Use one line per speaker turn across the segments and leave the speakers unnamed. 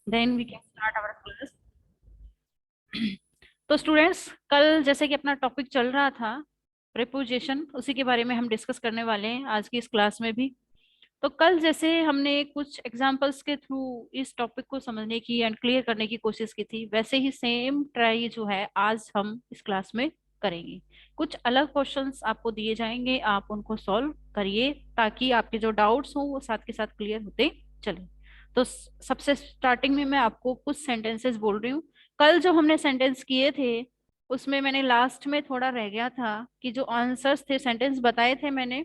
Then we can start our class. तो students, कल जैसे कि अपना टॉपिक चल रहा था प्रेपोजिशन, उसी के बारे में हम डिस्कस करने वाले हैं आज की इस क्लास में भी। तो कल जैसे हमने कुछ एग्जांपल्स के थ्रू इस टॉपिक को समझने की एंड क्लियर करने की कोशिश की थी, वैसे ही सेम ट्राई जो है आज हम इस क्लास में करेंगे। कुछ अलग क्वेश्चंस आपको दिए जाएंगे, आप उनको सॉल्व करिए ताकि आपके जो डाउट्स हों वो साथ के साथ क्लियर होते चले। तो सबसे स्टार्टिंग में मैं आपको कुछ सेंटेंसेस बोल रही हूँ। कल जो हमने सेंटेंस किए थे उसमें मैंने लास्ट में थोड़ा रह गया था कि जो आंसर्स थे, सेंटेंस बताए थे मैंने।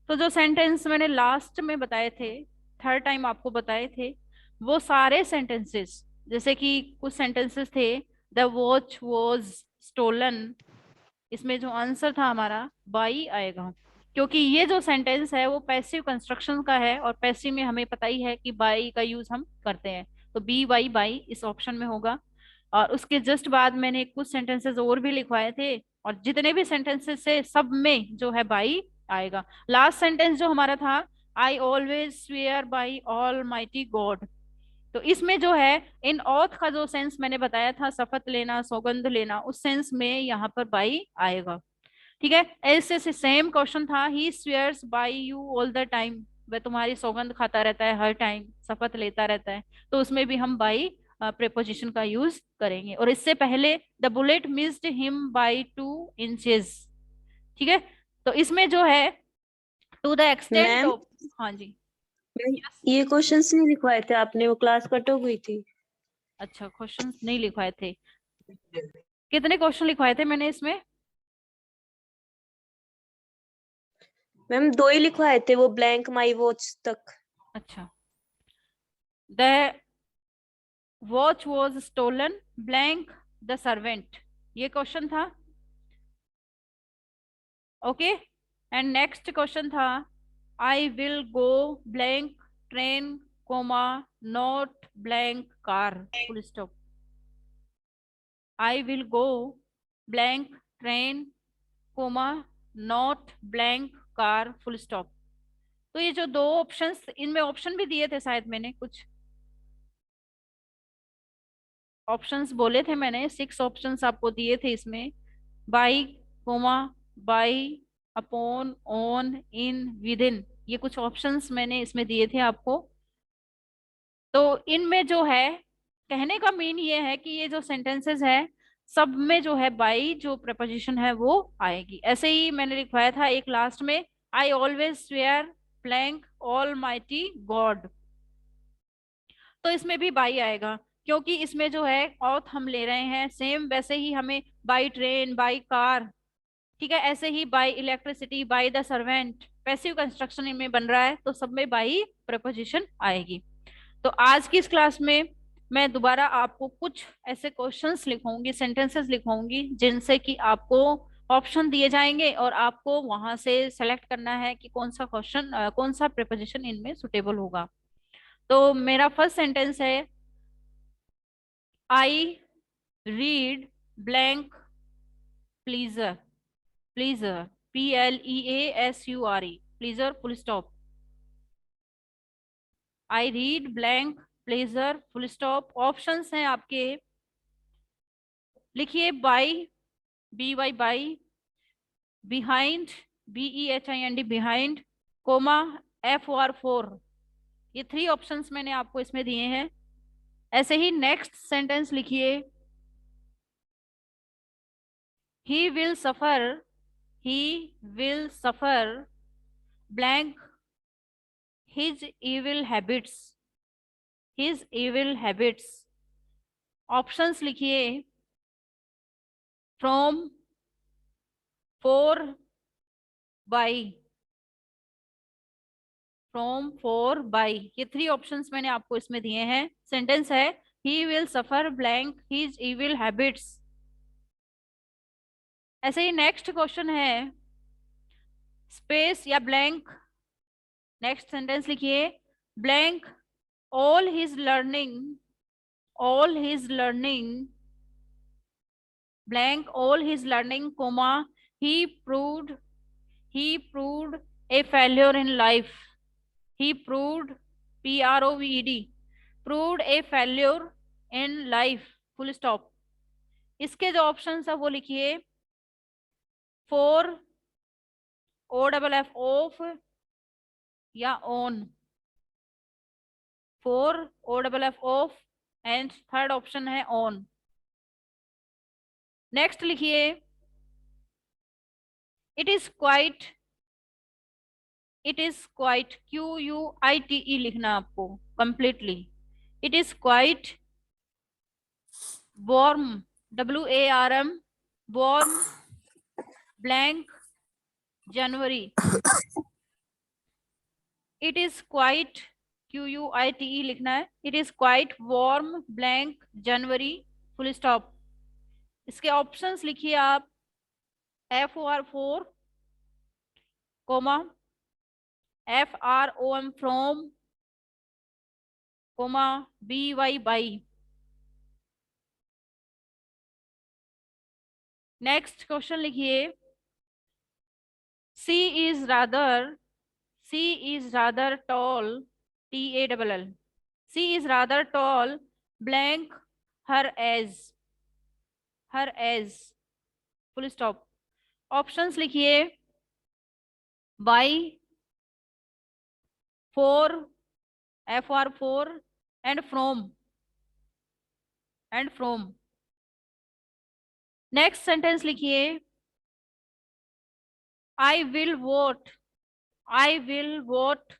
तो जो सेंटेंस मैंने लास्ट में बताए थे, थर्ड टाइम आपको बताए थे, वो सारे सेंटेंसेस, जैसे कि कुछ सेंटेंसेस थे, द वॉच वॉज स्टोलन, इसमें जो आंसर था हमारा बाई आएगा, क्योंकि ये जो सेंटेंस है वो पैसिव कंस्ट्रक्शन का है और पैसिव में हमें पता ही है कि बाई का यूज हम करते हैं। तो बी वाई बाई इस ऑप्शन में होगा। और उसके जस्ट बाद मैंने कुछ सेंटेंसेस और भी लिखवाए थे, और जितने भी सेंटेंसेस है सब में जो है बाई आएगा। लास्ट सेंटेंस जो हमारा था, I always swear by all mighty God, तो इसमें जो है इन ऑथ का जो सेंस मैंने बताया था, शपथ लेना, सौगंध लेना, उस सेंस में यहाँ पर बाई आएगा। ठीक है, ऐसे से सेम क्वेश्चन था, he swears by you all the time, वह तुम्हारी सौगंध खाता रहता है हर टाइम, शपथ लेता रहता है, तो उसमें भी हम बाई प्रेपोजिशन का यूज करेंगे। और इससे पहले the bullet missed him by 2 inches. ठीक है, तो इसमें जो है to the extent
ma'am,
of, हाँ जी। यस,
ये क्वेश्चंस नहीं लिखवाए थे आपने, वो क्लास कट हो गई थी।
अच्छा क्वेश्चंस नहीं लिखवाए थे। कितने क्वेश्चन लिखवाए थे मैंने इसमें?
मैम 2 ही लिखवाए थे, वो ब्लैंक माई वॉच तक।
अच्छा, the watch was stolen blank the servant, ये क्वेश्चन था। ओके, एंड नेक्स्ट क्वेश्चन था, I will go blank train comma not blank car full stop. I will go blank train comma not blank car full stop. तो ये जो दो options, इनमें option भी दिए थे शायद, मैंने कुछ ऑप्शंस बोले थे, मैंने 6 ऑप्शंस आपको दिए थे इसमें, by, comma, by, upon, on, in, within, ये कुछ ऑप्शंस मैंने इसमें दिए थे आपको। तो इनमें जो है, कहने का मीन ये है कि ये जो सेंटेंसेस है सब में जो है बाई जो प्रपोजिशन है वो आएगी। ऐसे ही मैंने लिखवाया था एक लास्ट में, I always swear blank all mighty God, तो इसमें भी बाई आएगा, क्योंकि इसमें जो है ऑथ हम ले रहे हैं सेम, वैसे ही हमें बाई ट्रेन, बाई कार, ठीक है, ऐसे ही by electricity, by the servant, passive construction इनमें बन रहा है, तो सब में बाई प्रपोजिशन आएगी। तो आज की इस क्लास में मैं दोबारा आपको कुछ ऐसे क्वेश्चंस लिखवाऊंगी, सेंटेंसेस लिखवाऊंगी, जिनसे कि आपको ऑप्शन दिए जाएंगे और आपको वहां से सेलेक्ट करना है कि कौन सा क्वेश्चन, कौन सा प्रिपोजिशन इनमें सुटेबल होगा। तो मेरा फर्स्ट सेंटेंस है, I read blank pleasure, pleasure, PLEASURE, pleasure full stop. I read blank pleasure full stop. Options हैं आपके, लिखिए, by, BY by, behind, BEHIND behind, comma, FOR 4, ये 3 ऑप्शंस मैंने आपको इसमें दिए हैं। ऐसे ही नेक्स्ट सेंटेंस लिखिए, he will suffer, he will suffer blank his evil habits, his evil habits. Options लिखिए, from, for, by, from, for, by, ये 3 ऑप्शंस मैंने आपको इसमें दिए हैं। सेंटेंस है, he will suffer blank his evil habits. ऐसे ही नेक्स्ट क्वेश्चन है, स्पेस या ब्लैंक, नेक्स्ट सेंटेंस लिखिए, blank all his learning, all his learning, blank all his learning, comma, he proved, he proved a failure in life, he proved, PROVED। Proved a failure in life, full stop. इसके जो option है वो लिखिए, for, O double F off, या on. For, O double F off, and third option है on. Next लिखिए, it is quite, it is quite, QUITE लिखना आपको completely. It is quite warm, WARM, warm blank January. It is quite, QUITE लिखना है। It is quite warm blank January, full stop. इसके options लिखिए आप, FOR4, comma, FROM from, comma, BY by. Next question लिखिए, she is rather, she is rather tall, TALL, she is rather tall blank her age, her age, full stop. Options लिखिए, by, for, FR4, and from, and from. Next sentence लिखिए, I will vote, I will vote,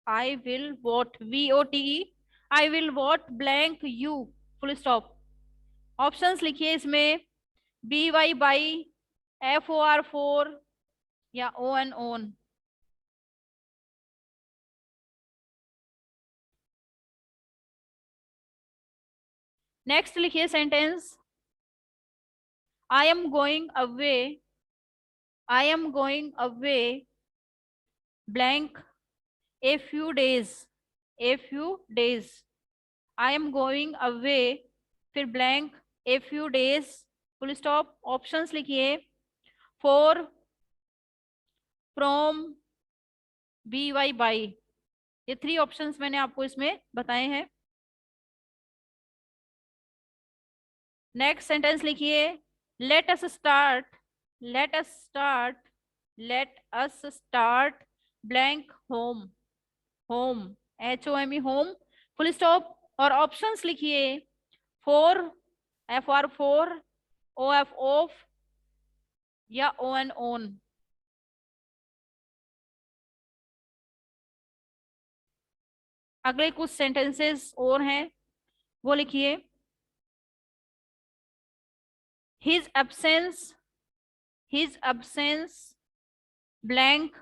I will vote, VOTE, I will vote blank you, full stop. Options लिखिए इसमें, BY by, FOR4, या ON। Next लिखिए sentence, I am going away, I am going away blank a few days, a few days. I am going away, फिर blank, a few days, full stop. Options लिखिए, for, from, BY by. ये three options मैंने आपको इसमें बताए हैं। Next sentence लिखिए, let us start, let us start, let us start blank home, home, HOME, home, full stop. और options लिखिए, फोर, FR4, OF ऑफ, या ON। अगले कुछ सेंटेंसेस और हैं, वो लिखिए, his absence, his absence blank,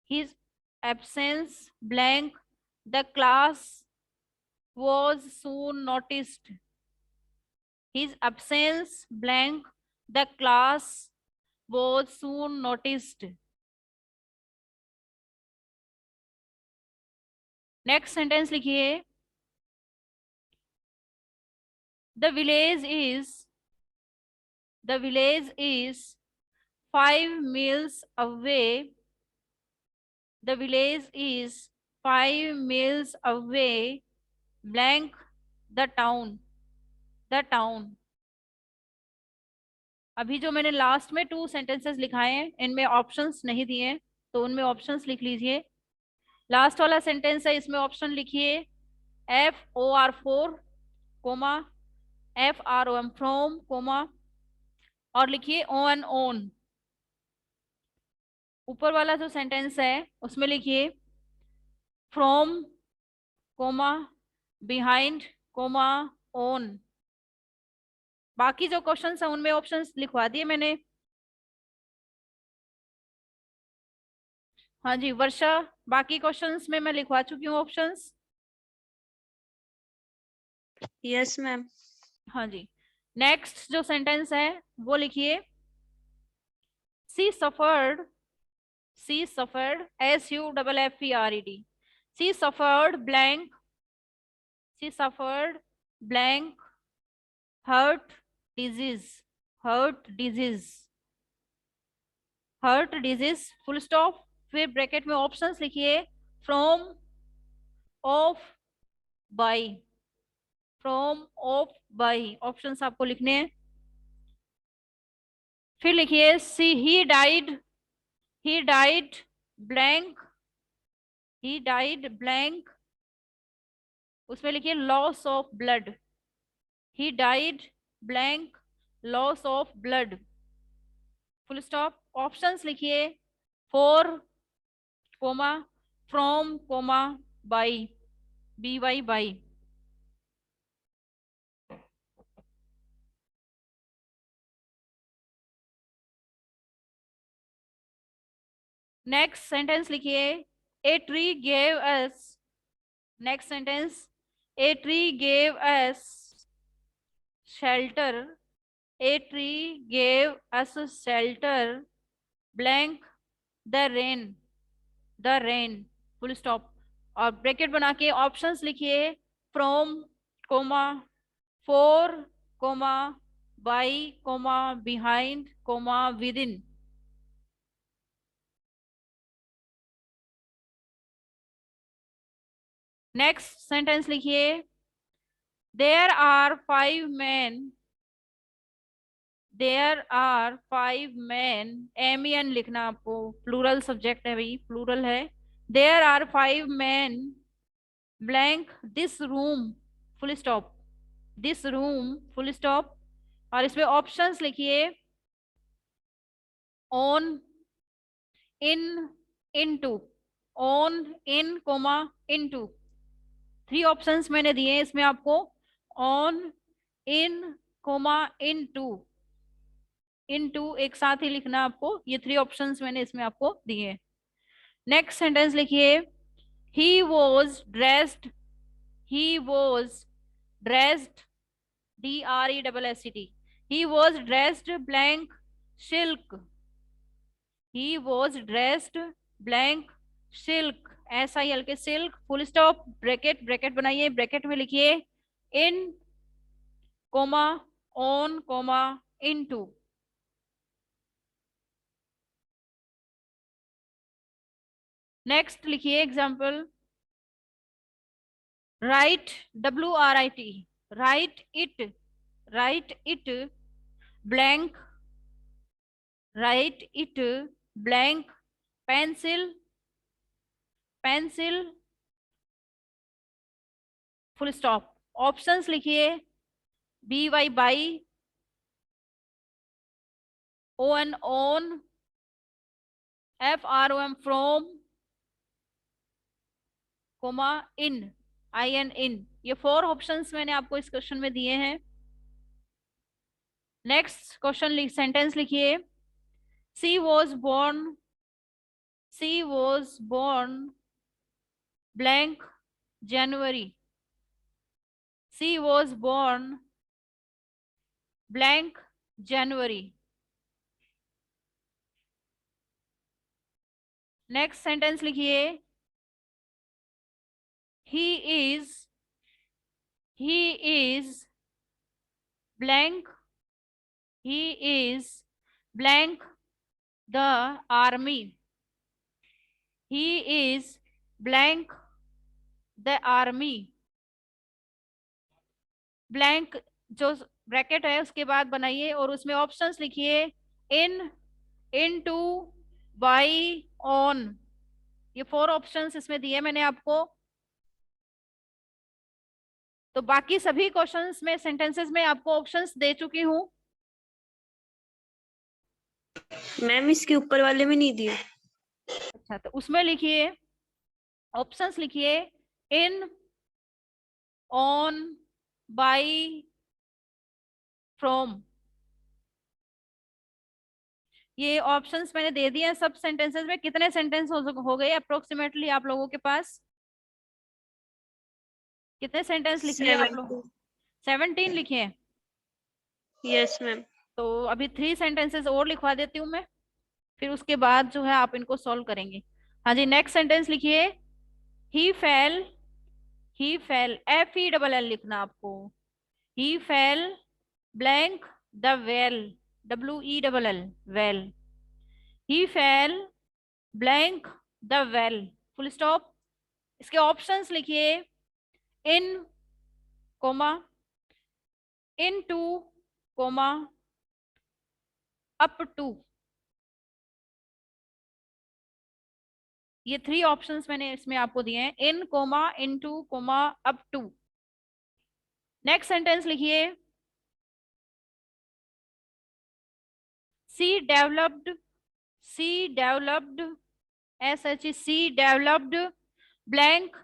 his absence blank the class was soon noticed, his absence blank the class was soon noticed। Next sentence लिखिए, the village is, the village is 5 miles away, the village is 5 miles away blank the town, the town। अभी जो मैंने last में 2 sentences लिखाए हैं, इनमें options नहीं दिए हैं, तो उनमें ऑप्शंस लिख लीजिए। लास्ट वाला सेंटेंस है, इसमें ऑप्शन लिखिए, FOR4, comma, FROM from, coma, और लिखिए ON। ऊपर वाला जो सेंटेंस है उसमें लिखिए, from, comma, behind, comma, on. बाकी जो क्वेश्चंस हैं उनमें ऑप्शंस लिखवा दिए मैंने। हाँ जी वर्षा, बाकी क्वेश्चंस में मैं लिखवा चुकी हूँ ऑप्शंस।
Yes ma'am.
हाँ जी, नेक्स्ट जो सेंटेंस है वो लिखिए, सी suffered, she suffered, SUFFERED, she suffered blank, she suffered blank heart disease, heart disease, heart disease, full stop। फिर ब्रैकेट में ऑप्शंस लिखिए, from, of, by, from, of, by, options आपको लिखने हैं। फिर लिखिए C, he died blank, he died blank, उसमें लिखिए loss of blood, he died blank loss of blood, full stop. Options लिखिए for, comma, from, comma, by, B Y, by. Next sentence लिखिए a tree gave us, next sentence a tree gave us shelter, a tree gave us shelter blank the rain, the rain, full stop. और bracket बना के options लिखिए from, comma, for, comma, by, comma, behind, comma, with in. Next sentence लिखिए there are 5 men, there are 5 men, M लिखना आपको, plural subject है भाई, plural है। There are 5 men blank this room, full stop, this room, full stop. और इसमें options लिखिए on, in, into, on, in, comma, into. 3 options मैंने दिए हैं इसमें आपको, on, in, comma, into, into एक साथ ही लिखना आपको, ये 3 ऑप्शंस मैंने इसमें आपको दिए। नेक्स्ट सेंटेंस लिखिए he was dressed, he was dressed, DRESSED, he was dressed blank silk, he was dressed blank silk, SIL के silk, full stop, bracket, bracket बनाइए, ब्रैकेट में लिखिए in, comma, on, comma, into. Next लिखिए example write, WRIT, write it, write it blank, write it blank pencil, pencil, full stop. Options लिखिए BY, by, ON, on, FROM, from, comma, in, IN, in. ये 4 options मैंने आपको इस question में दिए हैं। Next question, sentence लिखिए she was born, she was born blank January, she was born blank January. Next sentence लिखिए he is, he is blank, he is blank the army, he is blank the army, blank जो bracket है उसके बाद बनाइए और उसमें options लिखिए इन, into, by, on. ये 4 ऑप्शंस इसमें दिए मैंने आपको। तो बाकी सभी क्वेश्चंस में, सेंटेंसेस में आपको ऑप्शंस दे चुकी हूँ।
मैम इसके ऊपर वाले में नहीं दिए।
अच्छा, तो उसमें लिखिए ऑप्शंस लिखिए इन, ऑन, बाई, फ्रॉम। ये ऑप्शंस मैंने दे दिए हैं सब सेंटेंसेस में। कितने सेंटेंस हो गए अप्रोक्सीमेटली आप लोगों के पास? कितने सेंटेंस लिखिए आप लोग? 17 लिखिए।
Yes ma'am.
तो अभी 3 सेंटेंसेस और लिखवा देती हूँ मैं, फिर उसके बाद जो है आप इनको सॉल्व करेंगे। हाँ जी, नेक्स्ट सेंटेंस लिखिए he fell, he fell, FELL लिखना आपको, he fell blank the well, WELL, well, he fell blank the well, full stop. इसके ऑप्शंस लिखिए in, comma, into, comma, up to। ये 3 ऑप्शंस मैंने इसमें आपको दिए हैं, in, comma, into, comma, up to. Next sentence लिखिए, she developed, she developed, she developed blank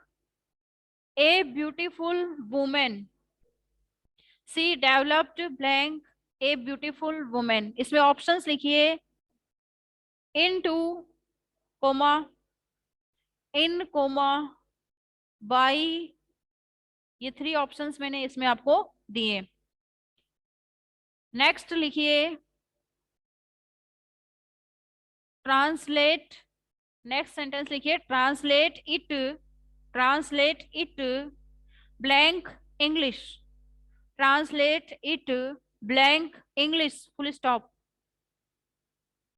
a beautiful woman, she developed blank a beautiful woman. इसमें options लिखिए, into, comma, in, comma, by. ये 3 options मैंने इसमें आपको दिए। Next लिखिए, translate, next sentence लिखिए, translate it blank English, translate it blank English, full stop,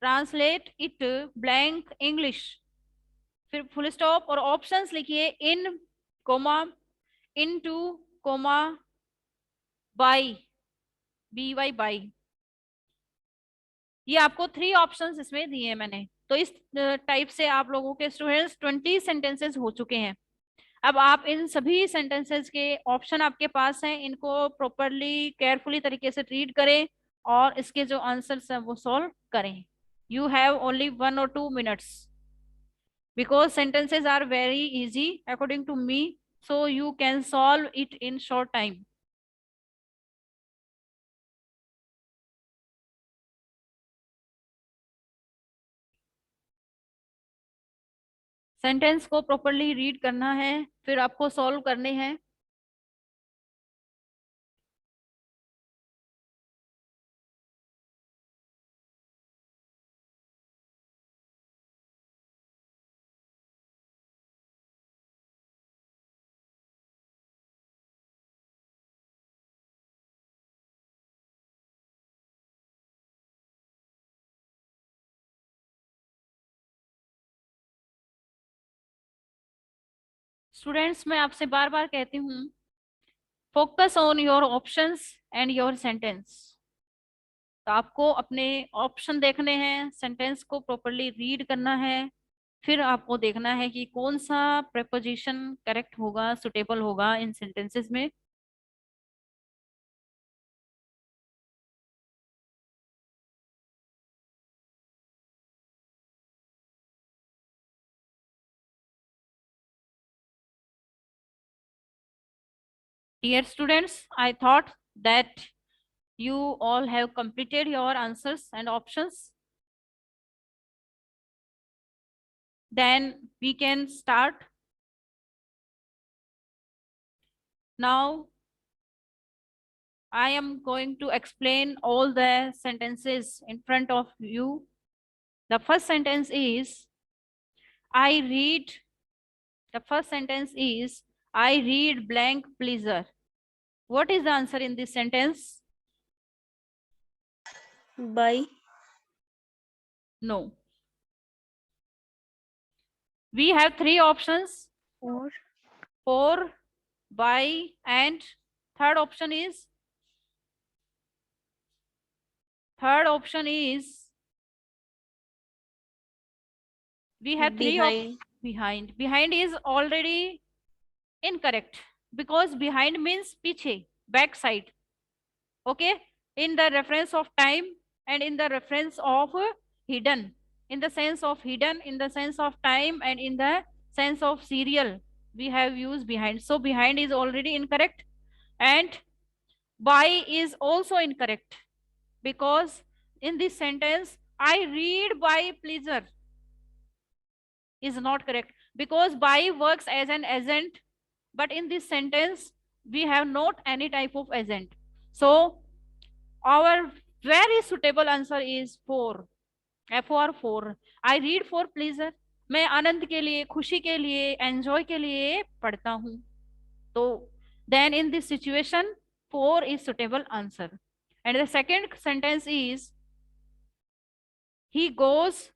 translate it blank English, फिर फुल स्टॉप। और ऑप्शंस लिखिए, in, comma, into, comma, by, B Y, by. ये आपको 3 ऑप्शंस इसमें दिए हैं मैंने। तो इस टाइप से आप लोगों के स्टूडेंट्स 20 सेंटेंसेस हो चुके हैं। अब आप इन सभी सेंटेंसेस के ऑप्शन आपके पास हैं, इनको प्रॉपरली केयरफुली तरीके से रीड करें और इसके जो आंसर्स हैं वो सॉल्व करें। You have only 1 or 2 minutes because sentences are very easy according to me, so you can solve it in short time. Sentence को प्रॉपरली रीड करना है, फिर आपको सॉल्व करने हैं। स्टूडेंट्स, मैं आपसे बार बार कहती हूँ, focus on your options and your sentence. तो आपको अपने ऑप्शन देखने हैं, सेंटेंस को प्रॉपरली रीड करना है, फिर आपको देखना है कि कौन सा प्रेपोजिशन करेक्ट होगा, सुटेबल होगा इन सेंटेंसेस में। Dear students, I thought that you all have completed your answers and options. Then we can start. Now, I am going to explain all the sentences in front of you. The first sentence is, I read, the first sentence is, I read blank pleasure. What is the answer in this sentence?
By.
No. We have 3 options.
Or.
For, by, and third option is, we have 3
Behind.
behind. Behind is already incorrect because behind means piche, back side. Okay, in the reference of time and in the reference of hidden, in the sense of hidden, in the sense of time, and in the sense of serial, we have used behind. So behind is already incorrect, and by is also incorrect because in this sentence I read by pleasure is not correct because by works as an agent, but in this sentence we have not any type of agent. So our very suitable answer is 4, for 4. I read for pleasure. मैं आनंद के लिए, खुशी के लिए, enjoy के लिए पढ़ता हूँ। तो then in this situation 4 is suitable answer. And the second sentence is, he goes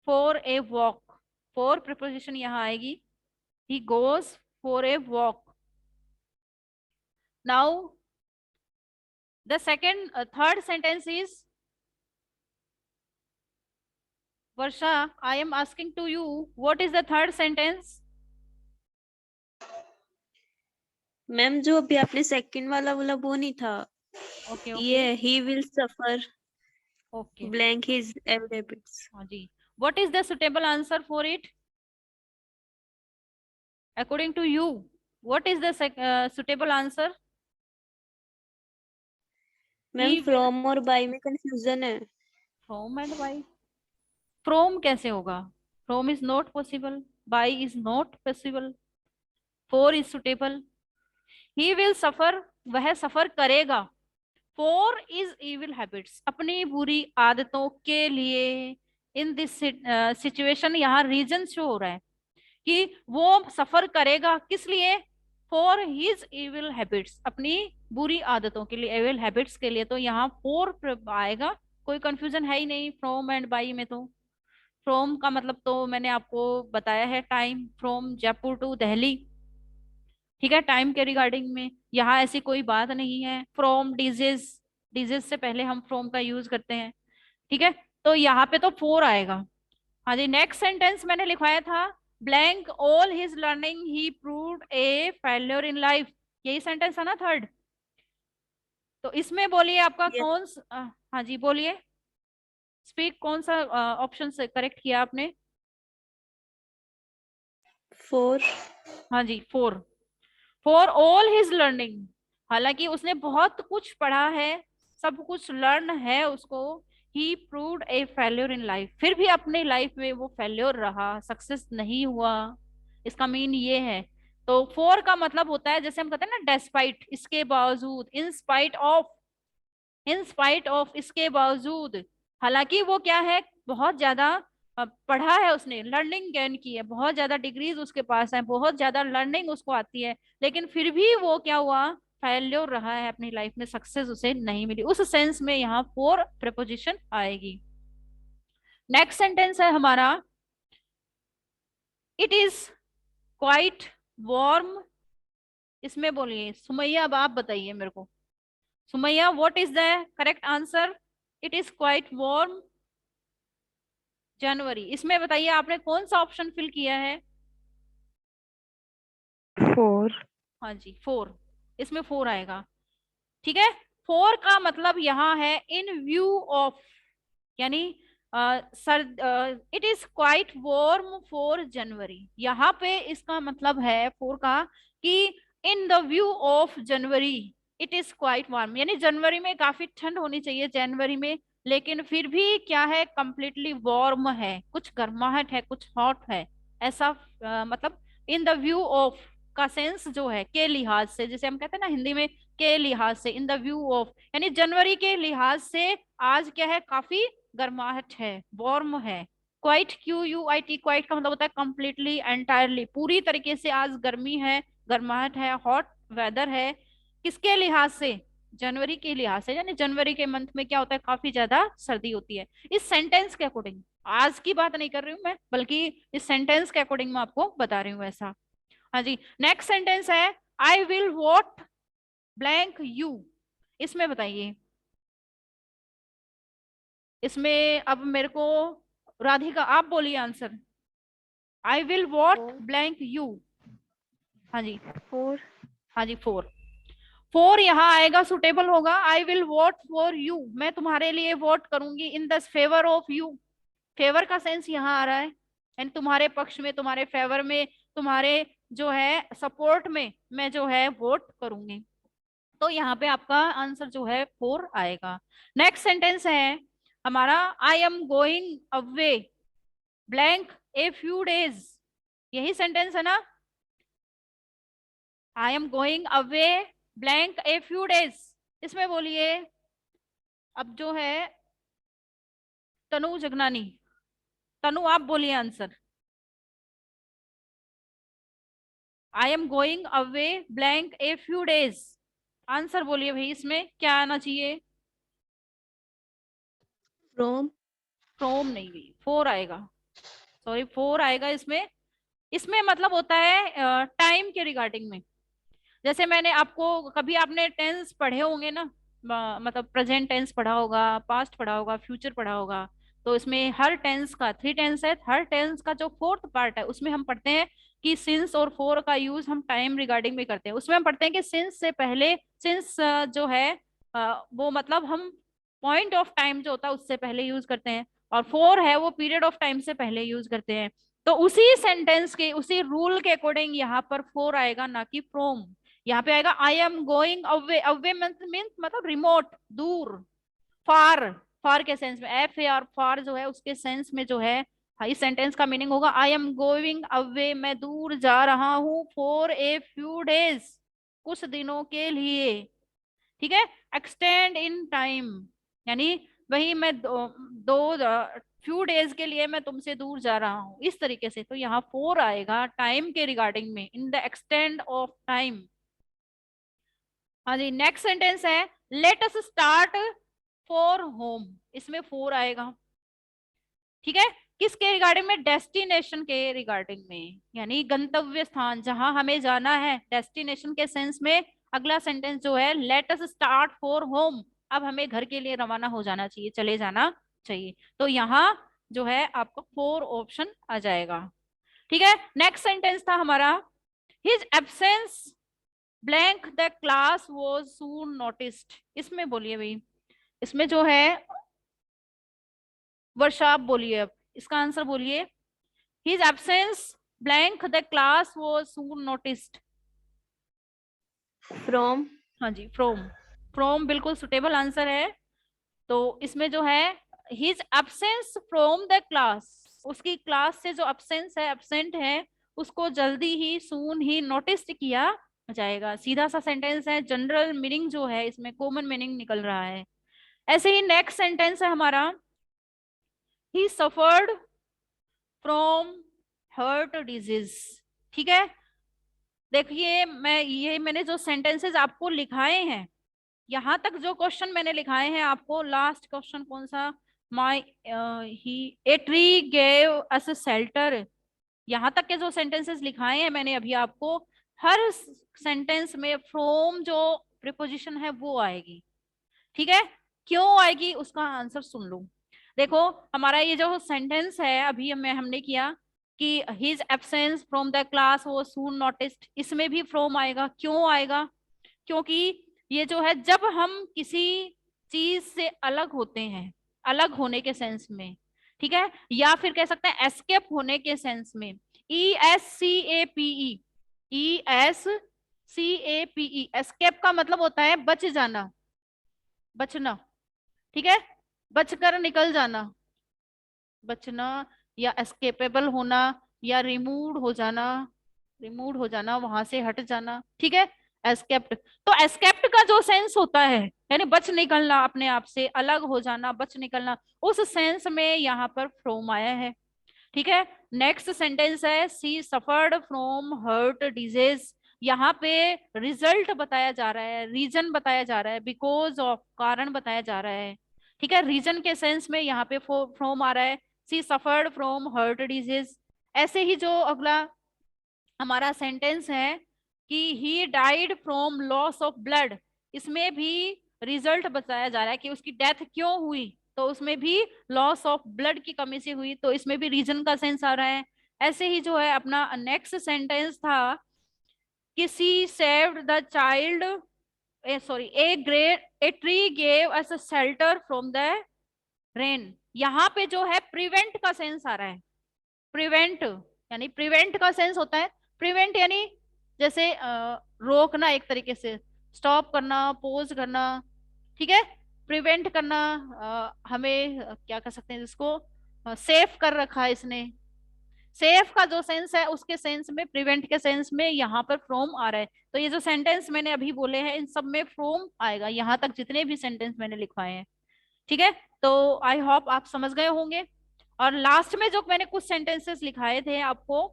for a walk. For preposition यहाँ आएगी, he goes for a walk. Now the third sentence is, Varsha, I am asking to you, what is the third sentence?
Ma'am जो अभी आपने second वाला बोला वो नहीं था,
ओके ओके
ये he will suffer
okay,
blank his bad habits.
हाँ जी. What is the suitable answer for it? According to you, what is the suitable answer?
Ma'am
He will.
from और by में confusion है.
From and by. From कैसे होगा? From is not possible. By is not possible. For is suitable. He will suffer. वह सफर करेगा. For is evil habits. अपनी बुरी आदतों के लिए. In this situation यहाँ रीजन शो हो रहा है कि वो सफर करेगा किस लिए? फॉर हिज एविल हैबिट्स, अपनी बुरी आदतों के लिए, एविल हैबिट्स के लिए. तो यहाँ फोर आएगा, कोई कंफ्यूजन है ही नहीं फ्रॉम एंड बाई में. तो फ्रॉम का मतलब तो मैंने आपको बताया है, time from Jaipur to Delhi. ठीक है, टाइम के रिगार्डिंग में यहाँ ऐसी कोई बात नहीं है. फ्रॉम डिजीज, डिजीज से पहले हम फ्रॉम का यूज करते हैं. ठीक है, तो यहाँ पे तो फोर आएगा. हाँ जी, नेक्स्ट सेंटेंस मैंने लिखवाया था, blank all his learning he proved a failure in life. यही सेंटेंस है ना थर्ड? तो इसमें बोलिए आपका
Yes.
हाँ जी बोलिए, स्पीक, कौन सा ऑप्शन से करेक्ट किया आपने?
4.
हाँ जी, four. For all his learning, हालांकि उसने बहुत कुछ पढ़ा है, सब कुछ लर्न है उसको. He proved a failure in life, फिर भी अपने लाइफ में वो फेल्योर रहा, सक्सेस नहीं हुआ. इसका मीन ये है. तो फोर का मतलब होता है, जैसे हम कहते हैं ना, डेस्पाइट, इसके बावजूद, in spite of, in spite of, इसके बावजूद. हालांकि वो क्या है, बहुत ज्यादा पढ़ा है उसने, लर्निंग गेन की है, बहुत ज्यादा डिग्रीज उसके पास है, बहुत ज्यादा लर्निंग उसको आती है, लेकिन फिर भी वो क्या हुआ, फेल्योर रहा है अपनी लाइफ में, सक्सेस उसे नहीं मिली. उस सेंस में यहाँ फोर प्रपोजिशन आएगी. नेक्स्ट सेंटेंस है हमारा, इट इज क्वाइट वार्म. इसमें बोलिए सुमैया, अब आप बताइए मेरे को. Sumaiya, what is the correct answer? It is quite warm January. इसमें बताइए आपने कौन सा ऑप्शन फिल किया है?
4.
हाँ जी, फोर. इसमें फोर आएगा. ठीक है, फोर का मतलब यहाँ है इन व्यू ऑफ, यानी sir, it is quite warm for January. यहाँ पे इसका मतलब है फोर का कि in the view of January it is quite warm, यानी जनवरी में काफी ठंड होनी चाहिए जनवरी में, लेकिन फिर भी क्या है, कंप्लीटली वार्म है, कुछ गर्माहट है, कुछ हॉट है, ऐसा. मतलब इन द व्यू ऑफ का सेंस जो है, के लिहाज से, जैसे हम कहते हैं ना हिंदी में, के लिहाज से, इन द व्यू ऑफ, यानी जनवरी के लिहाज से आज क्या है, काफी गर्माहट है, वार्म है. Quite, Q U I T, quite का मतलब होता है कंप्लीटली, एंटायरली, पूरी तरीके से आज गर्मी है, गर्माहट है, हॉट वेदर है. किसके लिहाज से? जनवरी के लिहाज से, यानी जनवरी के मंथ में क्या होता है, काफी ज्यादा सर्दी होती है. इस सेंटेंस के अकॉर्डिंग, आज की बात नहीं कर रही हूं मैं, बल्कि इस सेंटेंस के अकॉर्डिंग मैं आपको बता रही हूँ ऐसा. हाँ जी, नेक्स्ट सेंटेंस है, I will what blank you. इसमें बताइए, इसमें अब मेरे को, राधिका आप बोलिए answer. I will what
4.
Blank you. हाँ जी,
4.
हाँ जी, फोर. फोर यहाँ आएगा, सुटेबल होगा. आई विल वोट फॉर यू, मैं तुम्हारे लिए वोट करूंगी, in the favour of you. Favour का सेंस यहाँ आ रहा है, एंड तुम्हारे पक्ष में, तुम्हारे फेवर में, तुम्हारे जो है सपोर्ट में मैं जो है वोट करूंगी. तो यहाँ पे आपका आंसर जो है फोर आएगा. नेक्स्ट सेंटेंस है हमारा, आई am going away blank a few days. यही सेंटेंस है ना? आई am going away blank a few days. इसमें बोलिए अब जो है, तनु जगनानी, तनु आप बोलिए answer. I am going away blank a few days. Answer बोलिए भाई, इसमें क्या आना चाहिए?
From.
फ्रोम नहीं, भी फोर आएगा, सॉरी फोर आएगा इसमें. इसमें मतलब होता है टाइम के रिगार्डिंग में। जैसे मैंने आपको, कभी आपने टेंस पढ़े होंगे ना, मतलब प्रेजेंट टेंस पढ़ा होगा, पास्ट पढ़ा होगा, फ्यूचर पढ़ा होगा। तो इसमें हर टेंस का 3 टेंस है, हर टेंस का जो फोर्थ पार्ट है उसमें हम पढ़ते हैं कि सिंस और फोर का यूज हम टाइम रिगार्डिंग में करते हैं। उसमें हम पढ़ते हैं कि सिंस से पहले, सिंस जो है वो मतलब हम पॉइंट ऑफ टाइम जो होता है उससे पहले यूज करते हैं, और फोर है वो पीरियड ऑफ टाइम से पहले यूज करते हैं। तो उसी सेंटेंस के उसी रूल के अकॉर्डिंग यहाँ पर फोर आएगा, ना कि फ्रोम। यहाँ पे आएगा आई am going away, away means मतलब रिमोट, दूर, फार। फार के सेंस में, एफ ए आर, फार जो है उसके सेंस में जो है, इस सेंटेंस का मीनिंग होगा आई एम गोइंग अवे, मैं दूर जा रहा हूँ, फॉर ए फ्यू डेज, कुछ दिनों के लिए। ठीक है। एक्सटेंड इन टाइम, यानी वही मैं दो फ्यू डेज के लिए मैं तुमसे दूर जा रहा हूँ, इस तरीके से। तो यहाँ फोर आएगा टाइम के रिगार्डिंग में, in the extend of time. हाँ जी, नेक्स्ट सेंटेंस है late us start for home, इसमें फोर आएगा। ठीक है। किसके रिगार्डिंग में? डेस्टिनेशन के रिगार्डिंग में, यानी गंतव्य स्थान जहां हमें जाना है, डेस्टिनेशन के सेंस में। अगला सेंटेंस जो है late us start for home, अब हमें घर के लिए रवाना हो जाना चाहिए, चले जाना चाहिए। तो यहाँ जो है आपका फोर ऑप्शन आ जाएगा। ठीक है। नेक्स्ट सेंटेंस था हमारा his absence blank the class was soon noticed. इसमें बोलिए भाई, इसमें जो है वर्षा, आप बोलिए, अब इसका आंसर बोलिए। His absence blank the class was soon noticed.
From.
हाँ जी, फ्रॉम। फ्रॉम बिल्कुल सुटेबल आंसर है। तो इसमें जो है his absence from the class, उसकी क्लास से जो एब्सेंस है, एब्सेंट है, उसको जल्दी ही, सून ही नोटिस किया जाएगा। सीधा सा सेंटेंस है, जनरल मीनिंग जो है इसमें कॉमन मीनिंग निकल रहा है। ऐसे ही नेक्स्ट सेंटेंस है हमारा ही सफर्ड फ्रॉम हर्ट डिजीज। ठीक है। देखिए, मैंने जो सेंटेंसेस आपको लिखाए हैं, यहां तक जो क्वेश्चन मैंने लिखाए हैं आपको, लास्ट क्वेश्चन कौन सा, my he a tree gave us shelter, यहाँ तक के जो सेंटेंसेस लिखाए हैं मैंने अभी आपको, हर सेंटेंस में फ्रॉम जो प्रिपोजिशन है वो आएगी। ठीक है। क्यों आएगी उसका आंसर सुन लो। देखो, हमारा ये जो सेंटेंस है अभी हमने किया कि his absence from the class वो सून नोटिस्ड, इसमें भी फ्रॉम आएगा। क्यों आएगा? क्योंकि ये जो है जब हम किसी चीज से अलग होते हैं, अलग होने के सेंस में, ठीक है, या फिर कह सकते हैं एस्केप होने के सेंस में, ESCAPE, ESCAPE, एस्केप का मतलब होता है बच जाना, बचना। ठीक है। बचकर निकल जाना, बचना, या एस्केपेबल होना, या रिमूव हो जाना, रिमूव हो जाना, वहां से हट जाना। ठीक है। एस्केप्ट, तो एस्केप्ट का जो सेंस होता है, यानी बच निकलना, अपने आप से अलग हो जाना, बच निकलना, उस सेंस में यहाँ पर फ्रॉम आया है। ठीक है। नेक्स्ट सेंटेंस है सी सफर्ड फ्रॉम हर्ट डिजीज। यहाँ पे रिजल्ट बताया जा रहा है, रीजन बताया जा रहा है, बिकॉज ऑफ, कारण बताया जा रहा है। ठीक है। रीजन के सेंस में यहाँ पे फ्रॉम आ रहा है, सी सफर्ड फ्रॉम हर्ट डिजीज। ऐसे ही जो अगला हमारा सेंटेंस है कि he died from loss of blood, इसमें भी रिजल्ट बताया जा रहा है कि उसकी डेथ क्यों हुई, तो उसमें भी लॉस ऑफ ब्लड की कमी से हुई, तो इसमें भी रीजन का सेंस आ रहा है। ऐसे ही जो है अपना नेक्स्ट सेंटेंस था कि she saved the child, sorry, a tree gave us shelter from the rain. यहाँ पे जो है प्रिवेंट का सेंस आ रहा है। प्रिवेंट, यानी प्रिवेंट का सेंस होता है, प्रिवेंट यानी जैसे रोकना, एक तरीके से स्टॉप करना, पोज करना। ठीक है। प्रिवेंट करना, हमें क्या कर सकते हैं जिसको सेफ कर रखा है इसने। सेफ का जो सेंस है उसके सेंस में, प्रिवेंट के सेंस में यहाँ पर फ्रॉम आ रहा है। तो ये जो सेंटेंस मैंने अभी बोले हैं इन सब में फ्रॉम आएगा, यहाँ तक जितने भी सेंटेंस मैंने लिखवाए हैं। ठीक है। तो आई होप आप समझ गए होंगे। और लास्ट में जो मैंने कुछ सेंटेंसेस लिखाए थे आपको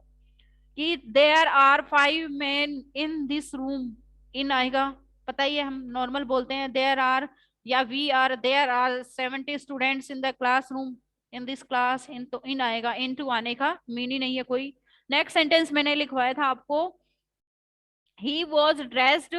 कि there are 5 men in this room, in आएगा, पता ही है हम नॉर्मल बोलते हैं देयर आर, या we are, there are 70 students in the classroom, in this class, in, तो इन आएगा, इन टू आने का मीन ही नहीं है कोई। नेक्स्ट सेंटेंस मैंने लिखवाया था आपको, ही वॉज ड्रेस्ड,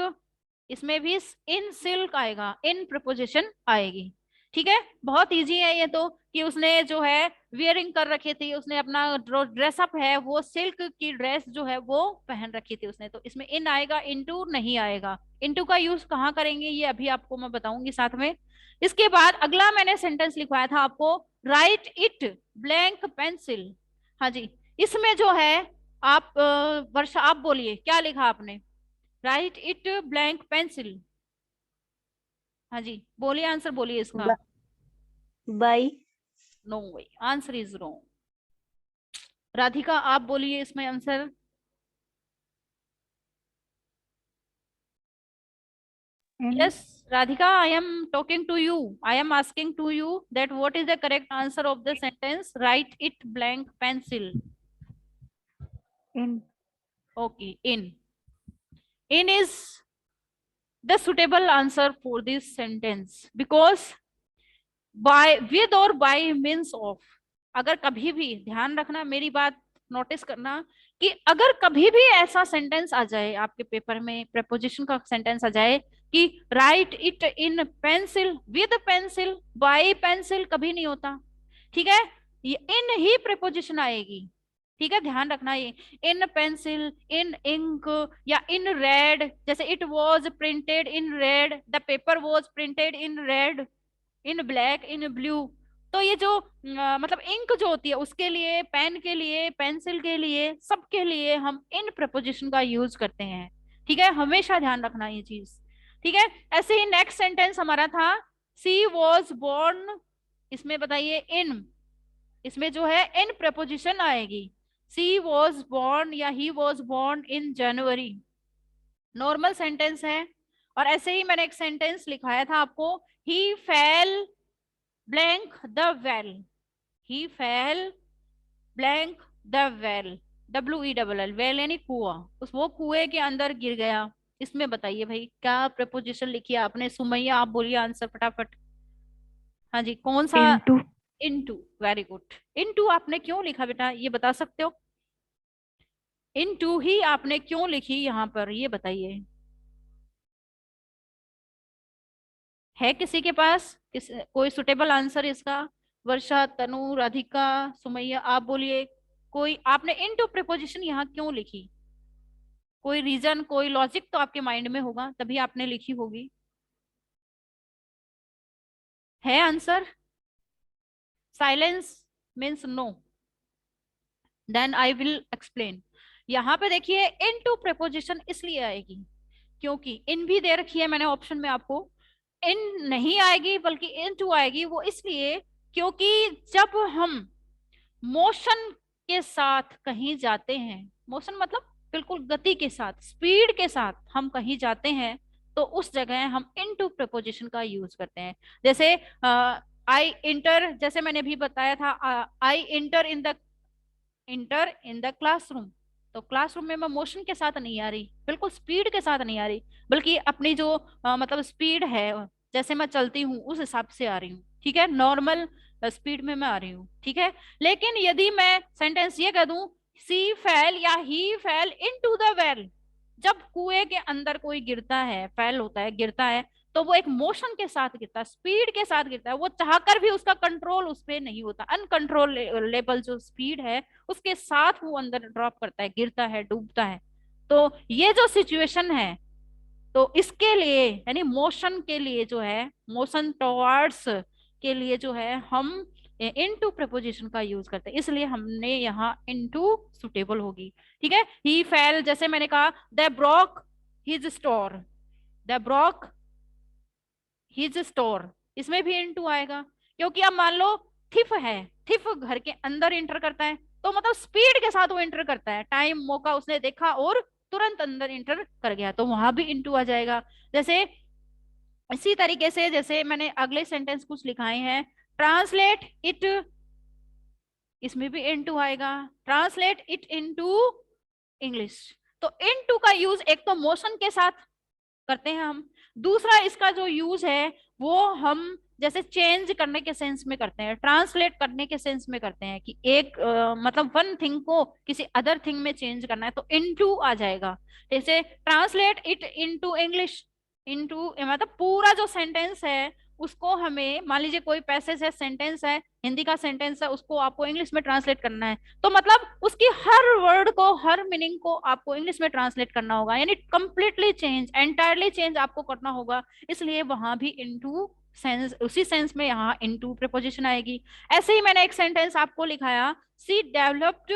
इसमें भी इन सिल्क आएगा, इन प्रपोजिशन आएगी। ठीक है, बहुत इजी है ये तो, कि उसने जो है वियरिंग कर रखी थी, उसने अपना जो ड्रेसअप है वो सिल्क की ड्रेस जो है वो पहन रखी थी उसने, तो इसमें इन आएगा, इनटू नहीं आएगा। इनटू का यूज कहाँ करेंगे ये अभी आपको मैं बताऊंगी साथ में। इसके बाद अगला मैंने सेंटेंस लिखवाया था आपको, राइट इट ब्लैंक पेंसिल। हाँ जी, इसमें जो है आप वर्षा आप बोलिए क्या लिखा आपने, राइट इट ब्लैंक पेंसिल। हाँ जी बोलिए, आंसर बोलिए इसका।
By.
No way, answer is wrong. Radhika आप बोलिए इसमें answer.
in
yes Radhika, I am talking to you, I am asking to you that what is the correct answer of the sentence write it blank pencil.
in
okay, in is the suitable answer for this sentence because by with or by means of, अगर कभी भी ध्यान रखना, मेरी बात notice करना, कि अगर कभी भी ऐसा सेंटेंस आ जाए आपके पेपर में, प्रपोजिशन का सेंटेंस आ जाए कि write it in pencil, with pencil, by pencil, कभी नहीं होता। ठीक है, ये इन ही प्रपोजिशन आएगी। ठीक है, ध्यान रखना ये, इन पेंसिल, इन इंक, या इन रेड, जैसे it was printed in red, the paper was printed in red, in black, in blue. तो ये जो मतलब इंक जो होती है उसके लिए, पेन के लिए, पेंसिल के लिए, सबके लिए हम इन प्रपोजिशन का यूज करते हैं। ठीक है, हमेशा ध्यान रखना ये चीज। ठीक है, ऐसे ही नेक्स्ट सेंटेंस हमारा था, सी वॉज बोर्न, इसमें बताइए इन, इसमें जो है इन प्रपोजिशन आएगी, सी वॉज बोर्न या he was born in January, normal sentence है। और ऐसे ही मैंने एक सेंटेंस लिखाया था आपको, he fell blank the well, he fell blank the well, WELL, well यानी कुआं, उस वो कुएं के अंदर गिर गया। इसमें बताइए भाई क्या प्रपोजिशन लिखी है आपने, सुमैया आप बोलिए आंसर फटाफट। हाँ जी, कौन सा?
into
into, very good. Into आपने क्यों लिखा बेटा, ये बता सकते हो? इनटू ही आपने क्यों लिखी यहाँ पर, ये बताइए। है किसी के पास कोई सुटेबल आंसर इसका? वर्षा, तनु, राधिका, सुमैया आप बोलिए, कोई आपने इनटू प्रीपोजिशन यहाँ क्यों लिखी? कोई रीजन, कोई लॉजिक तो आपके माइंड में होगा, तभी आपने लिखी होगी। है answer? Silence means no, then I will explain. यहाँ पे देखिए इनटू प्रीपोजिशन इसलिए आएगी क्योंकि इन भी दे रखी है मैंने ऑप्शन में आपको, इन नहीं आएगी बल्कि इनटू आएगी, वो इसलिए क्योंकि जब हम मोशन के साथ कहीं जाते हैं, मोशन मतलब बिल्कुल गति के साथ, स्पीड के साथ हम कहीं जाते हैं, तो उस जगह हम इनटू प्रपोजिशन का यूज करते हैं। जैसे आई इंटर, जैसे मैंने भी बताया था, आई इंटर इन द क्लासरूम, तो क्लासरूम में मैं मोशन के साथ नहीं आ रही, बिल्कुल स्पीड के साथ नहीं आ रही, बल्कि अपनी जो मतलब स्पीड है, जैसे मैं चलती हूँ उस हिसाब से आ रही हूँ। ठीक है, नॉर्मल स्पीड में मैं आ रही हूँ। ठीक है, लेकिन यदि मैं सेंटेंस ये कह दूं, सी फेल या ही फेल इनटू द वेल, जब कुएं के अंदर कोई गिरता है, फेल होता है, गिरता है, तो वो एक मोशन के साथ गिरता है, स्पीड के साथ गिरता है, वो चाहकर भी उसका कंट्रोल उस पर नहीं होता, अनकंट्रोलेबल जो स्पीड है उसके साथ वो अंदर ड्रॉप करता है, गिरता है, डूबता है। तो ये जो सिचुएशन है, तो इसके लिए यानी मोशन के लिए जो है, मोशन टुवर्ड्स के लिए जो है, हम इनटू प्रपोजिशन का यूज करते हैं, इसलिए हमने यहाँ इनटू सुटेबल होगी। ठीक है, ही फेल, जैसे मैंने कहा, they broke his store, they broke his store, इसमें भी इनटू आएगा, क्योंकि अब मान लो थिफ है, थिफ घर के अंदर इंटर करता है, तो मतलब स्पीड के साथ वो इंटर करता है, टाइम मौका उसने देखा और तुरंत अंदर इंटर कर गया, तो वहां भी इनटू आ जाएगा। जैसे इसी तरीके से जैसे मैंने अगले सेंटेंस कुछ लिखाए हैं, ट्रांसलेट इट, इसमें भी इनटू आएगा, ट्रांसलेट इट इनटू इंग्लिश। तो इनटू का यूज एक तो मोशन के साथ करते हैं हम, दूसरा इसका जो यूज है वो हम जैसे चेंज करने के सेंस में करते हैं, ट्रांसलेट करने के सेंस में करते हैं कि एक मतलब वन थिंग को किसी अदर थिंग में चेंज करना है तो इनटू आ जाएगा। जैसे translate it into English, into मतलब पूरा जो सेंटेंस है उसको हमें, मान लीजिए कोई पैसेज है, सेंटेंस है, हिंदी का सेंटेंस है, उसको आपको इंग्लिश में ट्रांसलेट करना है, तो मतलब उसकी हर वर्ड को, हर मीनिंग को आपको इंग्लिश में ट्रांसलेट करना होगा, यानी कंप्लीटली चेंज, एंटायरली चेंज आपको करना होगा। इसलिए वहां भी इनटू सेंस, उसी सेंस में यहाँ इनटू प्रीपोजिशन आएगी। ऐसे ही मैंने एक सेंटेंस आपको लिखाया, she developed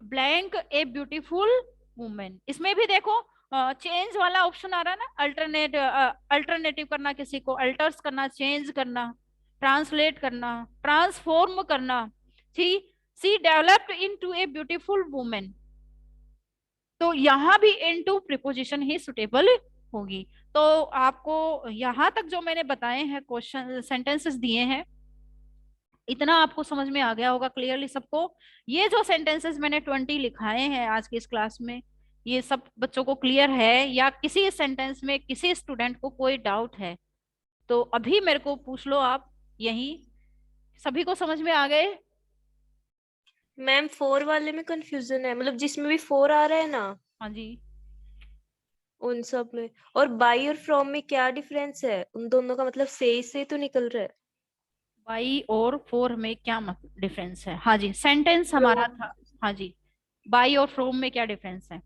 blank a beautiful woman. इसमें भी देखो चेंज वाला ऑप्शन आ रहा है ना, अल्टरनेटिव करना, किसी को अल्टर्स करना, चेंज करना, ट्रांसलेट करना, ट्रांसफॉर्म करना। She she developed into a beautiful woman, तो यहाँ भी इनटू प्रीपोजिशन ही सुटेबल होगी। तो आपको यहाँ तक जो मैंने बताए हैं, क्वेश्चन सेंटेंसेस दिए हैं, इतना आपको समझ में आ गया होगा क्लियरली सबको। ये जो सेंटेंसेस मैंने 20 लिखाए हैं आज की इस क्लास में, ये सब बच्चों को क्लियर है, या किसी सेंटेंस में किसी स्टूडेंट को कोई डाउट है तो अभी मेरे को पूछ लो आप। यही सभी को समझ में आ गए?
मैम 4 वाले में कंफ्यूजन है, मतलब जिसमें भी 4 आ रहा है ना,
हाँ जी।
उन सब में। और बाई और फ्रॉम में क्या डिफरेंस है? उन दोनों का मतलब से तो निकल रहा है।
बाई और फोर में क्या डिफरेंस है? हाँ जी, सेंटेंस हमारा
From-
था। हाँ जी, बाई और फ्रोम में क्या डिफरेंस है?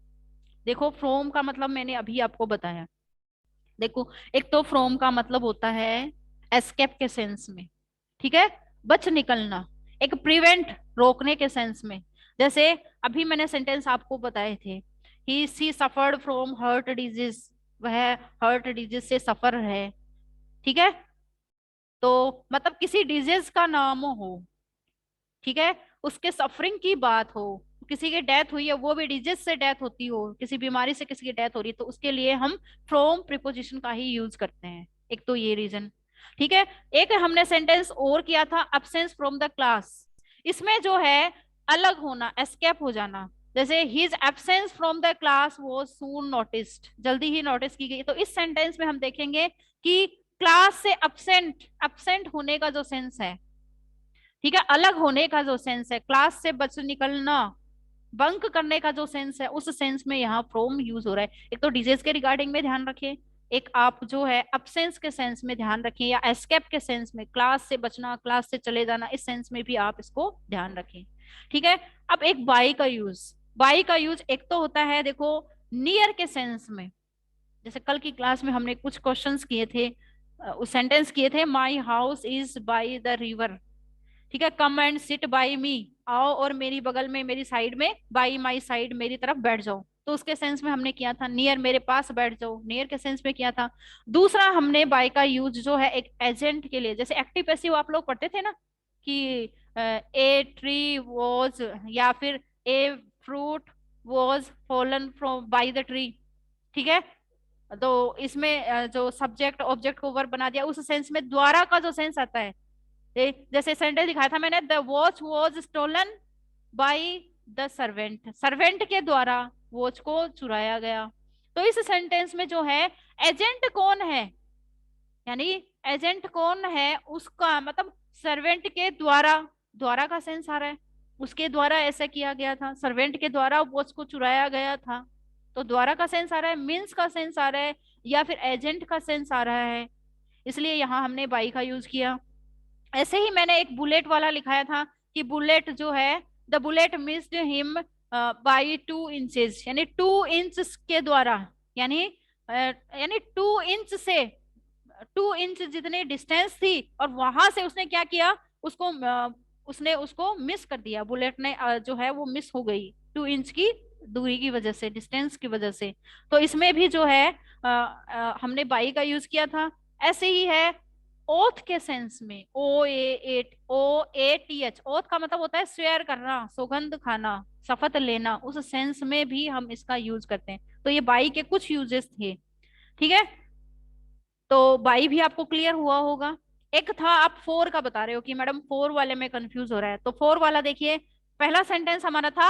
देखो, फ्रोम का मतलब मैंने अभी आपको बताया। देखो, एक तो फ्रोम का मतलब होता है एस्केप के सेंस में, ठीक है, बच निकलना। एक प्रिवेंट, रोकने के सेंस में। जैसे अभी मैंने सेंटेंस आपको बताए थे, ही सी सफर्ड फ्रॉम हर्ट डिजीज, वह हर्ट डिजीज से सफर है, ठीक है, तो मतलब किसी डिजीज का नाम हो, ठीक है, उसके सफरिंग की बात हो, किसी की डेथ हुई है, वो भी डिजीज से डेथ होती हो, किसी बीमारी से किसी की डेथ हो रही है, तो उसके लिए हम फ्रॉम प्रीपोजिशन का ही यूज करते हैं। एक तो ये रीजन, ठीक है। एक हमने सेंटेंस और किया था, अब्सेंस फ्रॉम द क्लास। इसमें जो है अलग होना, एस्केप हो जाना। जैसे his absence from the class was soon noticed, जल्दी ही नोटिस की गई। तो इस सेंटेंस में हम देखेंगे कि क्लास से अब्सेंट, अब्सेंट होने का जो सेंस है, ठीक है, अलग होने का जो सेंस है, क्लास से बच निकलना, बंक करने का जो सेंस है, उस सेंस में यहाँ फ्रॉम यूज हो रहा है। एक तो डिजीज के रिगार्डिंग में ध्यान रखें, एक आप जो है अब्सेंस के सेंस में ध्यान रखें, या एस्केप के सेंस में, क्लास से बचना, क्लास से चले जाना, इस सेंस में भी आप इसको ध्यान रखें, ठीक है। अब एक बाई का यूज, बाई का यूज एक तो होता है देखो नियर के सेंस में। जैसे कल की क्लास में हमने कुछ क्वेश्चंस किए थे, सेंटेंस किए थे, my house is by the river, ठीक है, कम एंड सिट बाई मी, आओ और मेरी बगल में, मेरी साइड में, बाई माई साइड, मेरी तरफ बैठ जाओ। तो उसके सेंस में हमने किया था नियर, मेरे पास बैठ जाओ, नियर के सेंस में किया था। दूसरा हमने बाई का यूज जो है एक एजेंट के लिए, जैसे एक्टिव पैसिव आप लोग पढ़ते थे ना, कि ए ट्री वॉज, या फिर a fruit was fallen from by the tree, ठीक है। तो इसमें जो सब्जेक्ट ऑब्जेक्ट को वर्ब बना दिया, उस सेंस में द्वारा का जो सेंस आता है, जैसे सेंटेंस दिखाया था मैंने, the watch was stolen by the servant, servant के द्वारा वॉच को चुराया गया। तो इस सेंटेंस में जो है एजेंट कौन है, यानी एजेंट कौन है उसका मतलब सर्वेंट के द्वारा, द्वारा का सेंस आ रहा है, उसके द्वारा ऐसा किया गया था, सर्वेंट के द्वारा वॉच को चुराया गया था। तो द्वारा का सेंस आ रहा है, मीन्स का सेंस आ रहा है, या फिर एजेंट का सेंस आ रहा है, इसलिए यहाँ हमने बाई का यूज किया। ऐसे ही मैंने एक बुलेट वाला लिखाया था कि बुलेट जो है, the bullet missed him by 2 inches, यानी 2 इंच के द्वारा, यानी यानी 2 इंच से, 2 इंच जितनी डिस्टेंस थी और वहां से उसने क्या किया, उसको उसने उसको मिस कर दिया, बुलेट ने जो है वो मिस हो गई 2 इंच की दूरी की वजह से, डिस्टेंस की वजह से। तो इसमें भी जो है हमने बाई का यूज किया था। ऐसे ही है ओथ के सेंस में, OATH, ओथ का मतलब होता है स्वेयर करना, सौगंध खाना, शपथ लेना, उस सेंस में भी हम इसका यूज करते हैं। तो ये बाई के कुछ यूजेस थे, ठीक है। तो बाई भी आपको क्लियर हुआ होगा। एक था आप फोर का बता रहे हो कि मैडम फोर वाले में कंफ्यूज हो रहा है, तो फोर वाला देखिए, पहला सेंटेंस हमारा था